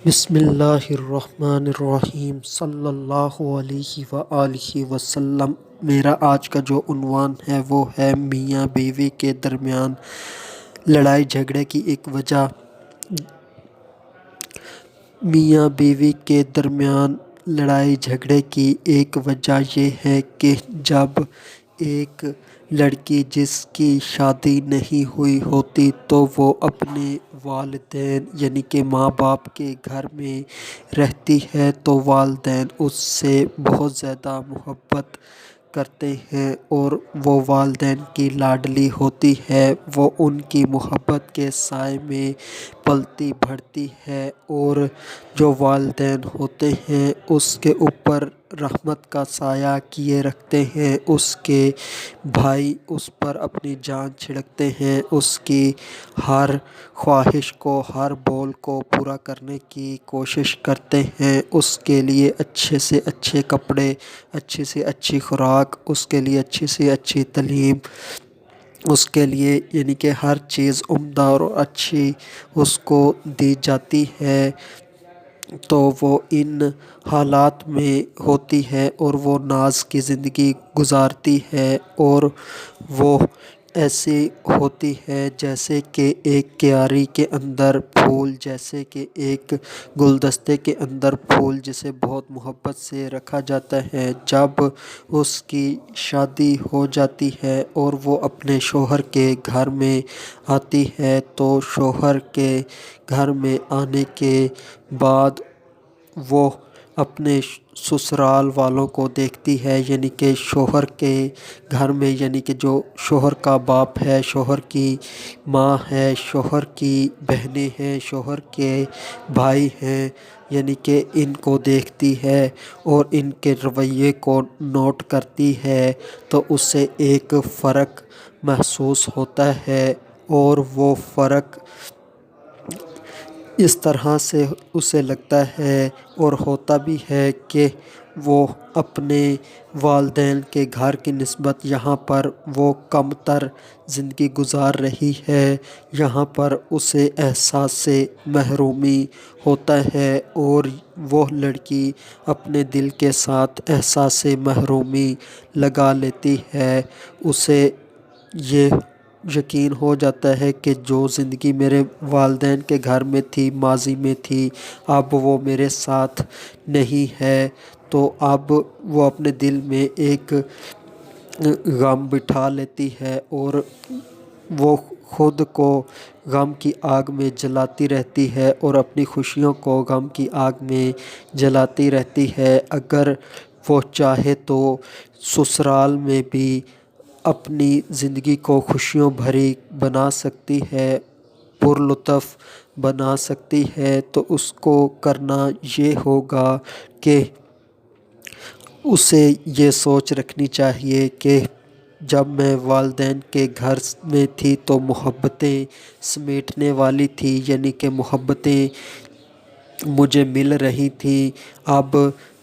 بسم اللہ الرحمن الرحیم صلی اللہ علیہ وآلہ وسلم۔ میرا آج کا جو عنوان ہے وہ ہے میاں بیوی کے درمیان لڑائی جھگڑے کی ایک وجہ۔ میاں بیوی کے درمیان لڑائی جھگڑے کی ایک وجہ یہ ہے کہ جب ایک لڑکی جس کی شادی نہیں ہوئی ہوتی تو وہ اپنے والدین یعنی کہ ماں باپ کے گھر میں رہتی ہے تو والدین اس سے بہت زیادہ محبت کرتے ہیں اور وہ والدین کی لاڈلی ہوتی ہے۔ وہ ان کی محبت کے سائے میں پلتی بڑھتی ہے اور جو والدین ہوتے ہیں اس کے اوپر رحمت کا سایہ کیے رکھتے ہیں۔ اس کے بھائی اس پر اپنی جان چھڑکتے ہیں، اس کی ہر خواہش کو، ہر بول کو پورا کرنے کی کوشش کرتے ہیں۔ اس کے لیے اچھے سے اچھے کپڑے، اچھی سے اچھی خوراک، اس کے لیے اچھی سے اچھی تعلیم، اس کے لیے یعنی کہ ہر چیز عمدہ اور اچھی اس کو دی جاتی ہے۔ تو وہ ان حالات میں ہوتی ہے اور وہ ناز کی زندگی گزارتی ہے اور وہ ایسی ہوتی ہے جیسے کہ ایک کیاری کے اندر پھول، جیسے کہ ایک گلدستے کے اندر پھول جسے بہت محبت سے رکھا جاتا ہے۔ جب اس کی شادی ہو جاتی ہے اور وہ اپنے شوہر کے گھر میں آتی ہے تو شوہر کے گھر میں آنے کے بعد وہ اپنے سسرال والوں کو دیکھتی ہے، یعنی کہ شوہر کے گھر میں، یعنی کہ جو شوہر کا باپ ہے، شوہر کی ماں ہے، شوہر کی بہنیں ہیں، شوہر کے بھائی ہیں، یعنی کہ ان کو دیکھتی ہے اور ان کے رویے کو نوٹ کرتی ہے تو اس سے ایک فرق محسوس ہوتا ہے اور وہ فرق اس طرح سے اسے لگتا ہے اور ہوتا بھی ہے کہ وہ اپنے والدین کے گھر کی نسبت یہاں پر وہ کم تر زندگی گزار رہی ہے، یہاں پر اسے احساس سے محرومی ہوتا ہے اور وہ لڑکی اپنے دل کے ساتھ احساس سے محرومی لگا لیتی ہے۔ اسے یہ یقین ہو جاتا ہے کہ جو زندگی میرے والدین کے گھر میں تھی، ماضی میں تھی، اب وہ میرے ساتھ نہیں ہے، تو اب وہ اپنے دل میں ایک غم بٹھا لیتی ہے اور وہ خود کو غم کی آگ میں جلاتی رہتی ہے اور اپنی خوشیوں کو غم کی آگ میں جلاتی رہتی ہے۔ اگر وہ چاہے تو سسرال میں بھی اپنی زندگی کو خوشیوں بھری بنا سکتی ہے، پرلطف بنا سکتی ہے، تو اس کو کرنا یہ ہوگا کہ اسے یہ سوچ رکھنی چاہیے کہ جب میں والدین کے گھر میں تھی تو محبتیں سمیٹنے والی تھی، یعنی کہ محبتیں مجھے مل رہی تھیں۔ اب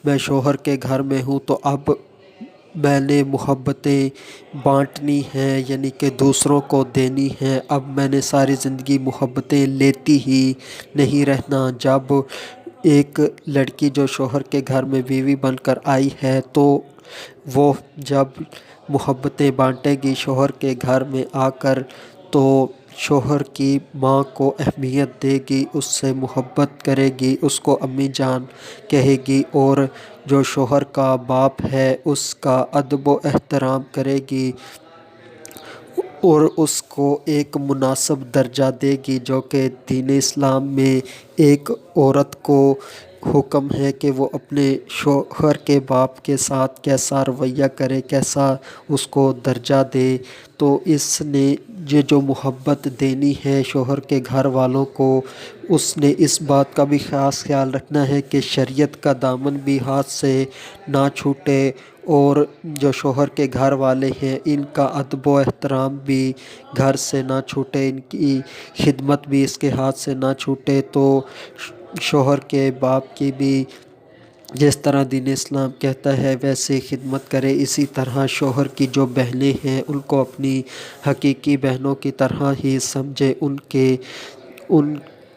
میں شوہر کے گھر میں ہوں تو اب میں نے محبتیں بانٹنی ہیں، یعنی کہ دوسروں کو دینی ہیں۔ اب میں نے ساری زندگی محبتیں لیتی ہی نہیں رہنا۔ جب ایک لڑکی جو شوہر کے گھر میں بیوی بن کر آئی ہے تو وہ جب محبتیں بانٹے گی شوہر کے گھر میں آ کر تو شوہر کی ماں کو اہمیت دے گی، اس سے محبت کرے گی، اس کو امی جان کہے گی اور جو شوہر کا باپ ہے اس کا ادب و احترام کرے گی اور اس کو ایک مناسب درجہ دے گی، جو کہ دین اسلام میں ایک عورت کو حکم ہے کہ وہ اپنے شوہر کے باپ کے ساتھ کیسا رویہ کرے، کیسا اس کو درجہ دے۔ تو اس نے یہ جو محبت دینی ہے شوہر کے گھر والوں کو، اس نے اس بات کا بھی خاص خیال رکھنا ہے کہ شریعت کا دامن بھی ہاتھ سے نہ چھوٹے اور جو شوہر کے گھر والے ہیں ان کا ادب و احترام بھی گھر سے نہ چھوٹے، ان کی خدمت بھی اس کے ہاتھ سے نہ چھوٹے۔ تو شوہر کے باپ کی بھی جس طرح دین اسلام کہتا ہے ویسے خدمت کرے، اسی طرح شوہر کی جو بہنیں ہیں ان کو اپنی حقیقی بہنوں کی طرح ہی سمجھے، ان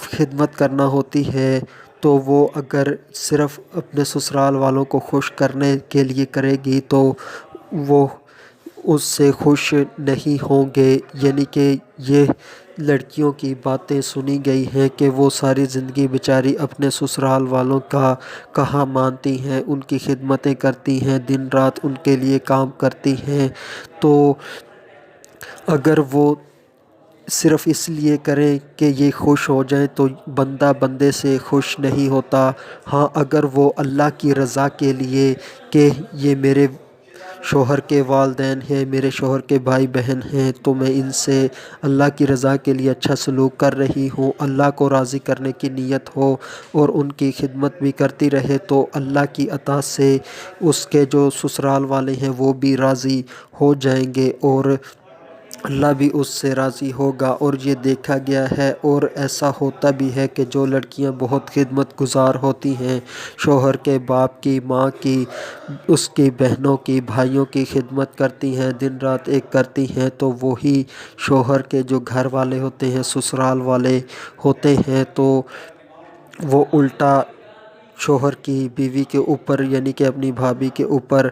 خدمت کرنا ہوتی ہے تو وہ اگر صرف اپنے سسرال والوں کو خوش کرنے کے لیے کرے گی تو وہ اس سے خوش نہیں ہوں گے۔ یعنی کہ یہ لڑکیوں کی باتیں سنی گئی ہیں کہ وہ ساری زندگی بیچاری اپنے سسرال والوں کا کہا مانتی ہیں، ان کی خدمتیں کرتی ہیں، دن رات ان کے لیے کام کرتی ہیں۔ تو اگر وہ صرف اس لیے کریں کہ یہ خوش ہو جائیں تو بندہ بندے سے خوش نہیں ہوتا۔ ہاں، اگر وہ اللہ کی رضا کے لیے کہ یہ میرے شوہر کے والدین ہیں، میرے شوہر کے بھائی بہن ہیں، تو میں ان سے اللہ کی رضا کے لیے اچھا سلوک کر رہی ہوں، اللہ کو راضی کرنے کی نیت ہو اور ان کی خدمت بھی کرتی رہے، تو اللہ کی عطا سے اس کے جو سسرال والے ہیں وہ بھی راضی ہو جائیں گے اور اللہ بھی اس سے راضی ہوگا۔ اور یہ دیکھا گیا ہے اور ایسا ہوتا بھی ہے کہ جو لڑکیاں بہت خدمت گزار ہوتی ہیں، شوہر کے باپ کی، ماں کی، اس کی بہنوں کی، بھائیوں کی خدمت کرتی ہیں، دن رات ایک کرتی ہیں، تو وہی شوہر کے جو گھر والے ہوتے ہیں، سسرال والے ہوتے ہیں، تو وہ الٹا شوہر کی بیوی کے اوپر یعنی کہ اپنی بھابھی کے اوپر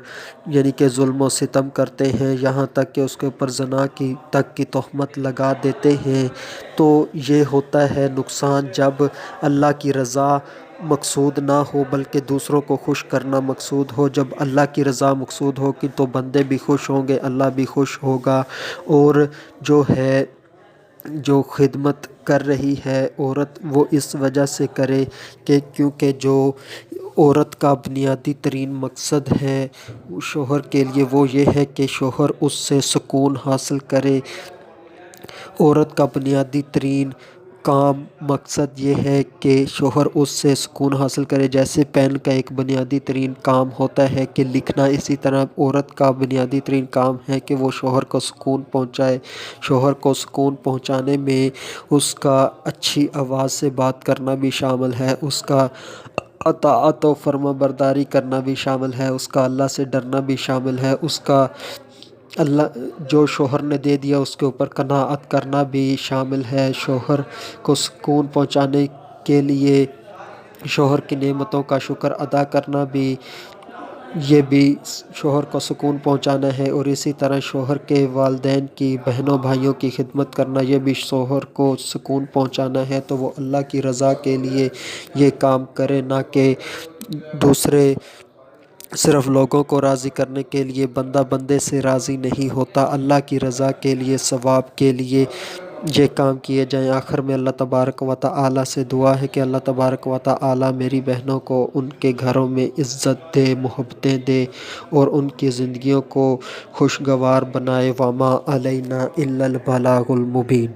یعنی کہ ظلم و ستم کرتے ہیں، یہاں تک کہ اس کے اوپر زنا کی تک کی تہمت لگا دیتے ہیں۔ تو یہ ہوتا ہے نقصان جب اللہ کی رضا مقصود نہ ہو بلکہ دوسروں کو خوش کرنا مقصود ہو۔ جب اللہ کی رضا مقصود ہوگی تو بندے بھی خوش ہوں گے، اللہ بھی خوش ہوگا۔ اور جو خدمت کر رہی ہے عورت وہ اس وجہ سے کرے کہ کیونکہ جو عورت کا بنیادی ترین مقصد ہے شوہر کے لیے وہ یہ ہے کہ شوہر اس سے سکون حاصل کرے۔ عورت کا بنیادی ترین کام مقصد یہ ہے کہ شوہر اس سے سکون حاصل کرے۔ جیسے پین کا ایک بنیادی ترین کام ہوتا ہے کہ لکھنا، اسی طرح عورت کا بنیادی ترین کام ہے کہ وہ شوہر کو سکون پہنچائے۔ شوہر کو سکون پہنچانے میں اس کا اچھی آواز سے بات کرنا بھی شامل ہے، اس کا اطاعت و فرما برداری کرنا بھی شامل ہے، اس کا اللہ سے ڈرنا بھی شامل ہے، اس کا اللہ جو شوہر نے دے دیا اس کے اوپر قناعت کرنا بھی شامل ہے۔ شوہر کو سکون پہنچانے کے لیے شوہر کی نعمتوں کا شکر ادا کرنا بھی یہ بھی شوہر کو سکون پہنچانا ہے۔ اور اسی طرح شوہر کے والدین کی، بہنوں بھائیوں کی خدمت کرنا یہ بھی شوہر کو سکون پہنچانا ہے۔ تو وہ اللہ کی رضا کے لیے یہ کام کرے، نہ کہ دوسرے صرف لوگوں کو راضی کرنے کے لیے۔ بندہ بندے سے راضی نہیں ہوتا، اللہ کی رضا کے لیے، ثواب کے لیے یہ کام کیے جائیں۔ آخر میں اللہ تبارک و تعالی سے دعا ہے کہ اللہ تبارک و تعالی میری بہنوں کو ان کے گھروں میں عزت دے، محبتیں دے اور ان کی زندگیوں کو خوشگوار بنائے۔ وما علینا الا البلاغ المبین۔